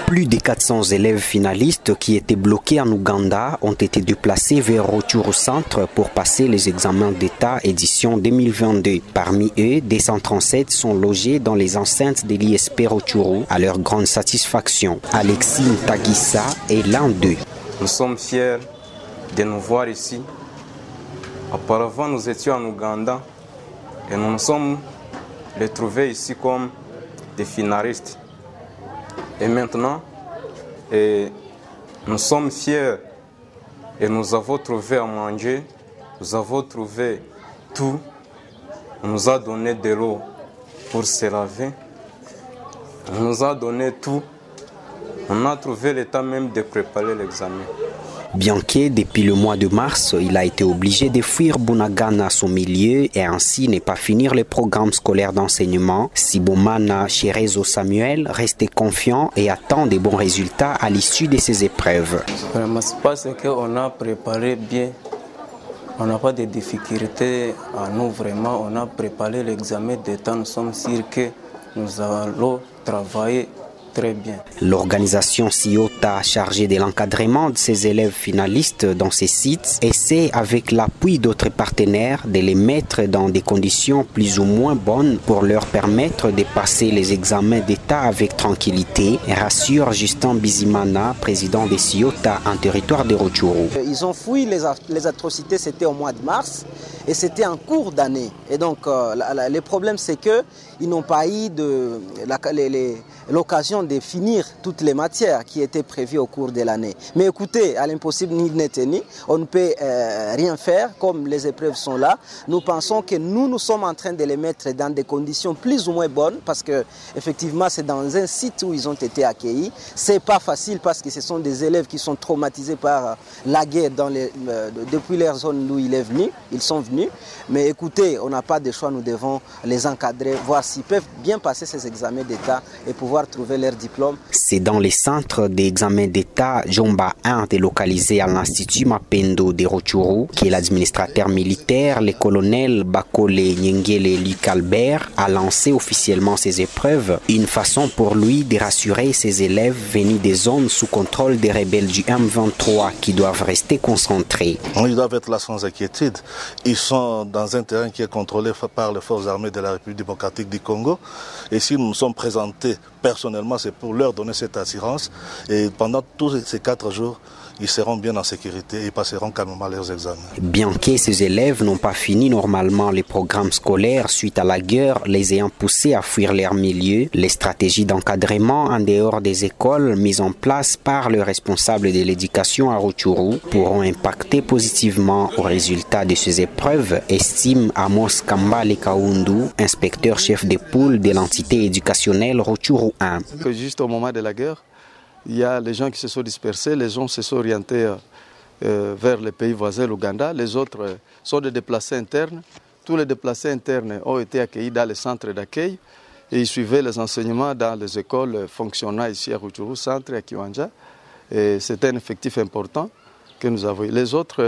Plus de 400 élèves finalistes qui étaient bloqués en Ouganda ont été déplacés vers Rutshuru Centre pour passer les examens d'État édition 2022. Parmi eux, 237 sont logés dans les enceintes de l'ISP Rutshuru à leur grande satisfaction. Alexis Ntagissa est l'un d'eux. Nous sommes fiers de nous voir ici. Auparavant, nous étions en Ouganda et nous nous sommes retrouvés ici comme des finalistes. Et maintenant, nous sommes fiers et nous avons trouvé à manger, nous avons trouvé tout. On nous a donné de l'eau pour se laver, on nous a donné tout. On a trouvé le temps même de préparer l'examen. Bien que depuis le mois de mars, il a été obligé de fuir Bunagana, son milieu, et ainsi ne pas finir le programme scolaire d'enseignement, Sibomana Cherezo Samuel restait confiant et attend de bons résultats à l'issue de ces épreuves. Vraiment, c'est parce qu'on a préparé bien. On n'a pas de difficultés à nous, vraiment. On a préparé l'examen d'État. Nous sommes sûrs que nous allons travailler très bien. L'organisation CIOTA, chargée de l'encadrement de ses élèves finalistes dans ces sites, essaie avec l'appui d'autres partenaires de les mettre dans des conditions plus ou moins bonnes pour leur permettre de passer les examens d'État avec tranquillité, rassure Justin Bizimana, président de CIOTA en territoire de Rutshuru. Ils ont fui les atrocités, c'était au mois de mars et c'était en cours d'année. Et donc le problème c'est qu'ils n'ont pas eu l'occasion de finir toutes les matières qui étaient prévues au cours de l'année. Mais écoutez, à l'impossible ni n'est tenu, on ne peut rien faire comme les épreuves sont là. Nous pensons que nous sommes en train de les mettre dans des conditions plus ou moins bonnes parce que effectivement c'est dans un site où ils ont été accueillis. C'est pas facile parce que ce sont des élèves qui sont traumatisés par la guerre depuis leur zone où ils sont venus. Mais écoutez, on n'a pas de choix, nous devons les encadrer, voir s'ils peuvent bien passer ces examens d'État et pouvoir trouver leur diplôme. C'est dans les centres d'examen d'État Jomba 1 délocalisé à l'Institut Mapendo de Rutshuru que l'administrateur militaire, le colonel Bakole Nyengele Luc Albert, a lancé officiellement ces épreuves, une façon pour lui de rassurer ses élèves venus des zones sous contrôle des rebelles du M23 qui doivent rester concentrés. Ils doivent être là sans inquiétude. Ils sont dans un terrain qui est contrôlé par les forces armées de la République démocratique du Congo. Et si nous nous sommes présentés personnellement, c'est pour leur donner cette assurance. Et pendant tous ces 4 jours, ils seront bien en sécurité et passeront calmement leurs examens. Bien que ces élèves n'ont pas fini normalement les programmes scolaires suite à la guerre, les ayant poussés à fuir leur milieu, les stratégies d'encadrement en dehors des écoles mises en place par le responsable de l'éducation à Rutshuru pourront impacter positivement aux résultats de ces épreuves, estime Amos Kambale Kaundu, inspecteur chef de poule de l'entité éducationnelle Rutshuru 1. Juste au moment de la guerre, il y a les gens qui se sont dispersés, les gens se sont orientés vers les pays voisins, l'Ouganda. Les autres sont des déplacés internes. Tous les déplacés internes ont été accueillis dans les centres d'accueil et ils suivaient les enseignements dans les écoles fonctionnant ici à Rutshuru Centre et à Kiwanja. C'était un effectif important que nous avons. Les autres,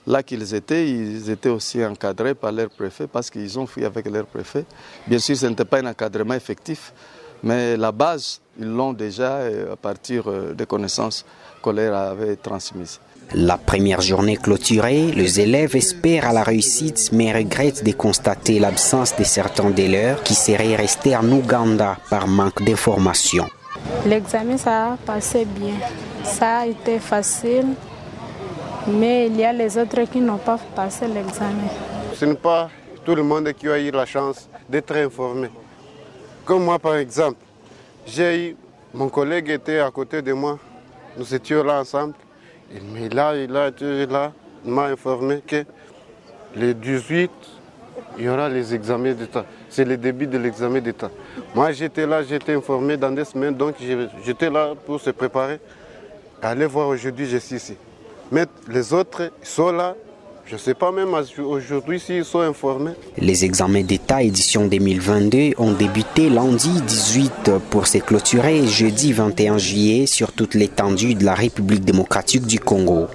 là qu'ils étaient, ils étaient aussi encadrés par leur préfet parce qu'ils ont fui avec leur préfet. Bien sûr, ce n'était pas un encadrement effectif, mais la base, ils l'ont déjà à partir des connaissances qu'on leur avait transmises. La première journée clôturée, les élèves espèrent à la réussite mais regrettent de constater l'absence de certains de leurs qui seraient restés en Ouganda par manque d'informations. L'examen, ça a passé bien. Ça a été facile, mais il y a les autres qui n'ont pas passé l'examen. Ce n'est pas tout le monde qui a eu la chance d'être informé. Comme moi, par exemple, mon collègue était à côté de moi, nous étions là ensemble, mais là, il m'a informé que le 18, il y aura les examens d'État. C'est le début de l'examen d'État. Moi, j'étais là, j'étais informé dans des semaines, donc j'étais là pour se préparer. Allez voir aujourd'hui, je suis ici. Mais les autres sont là. Je ne sais pas même aujourd'hui s'ils sont informés. Les examens d'État édition 2022 ont débuté lundi 18 pour se clôturer jeudi 21 juillet sur toute l'étendue de la République démocratique du Congo.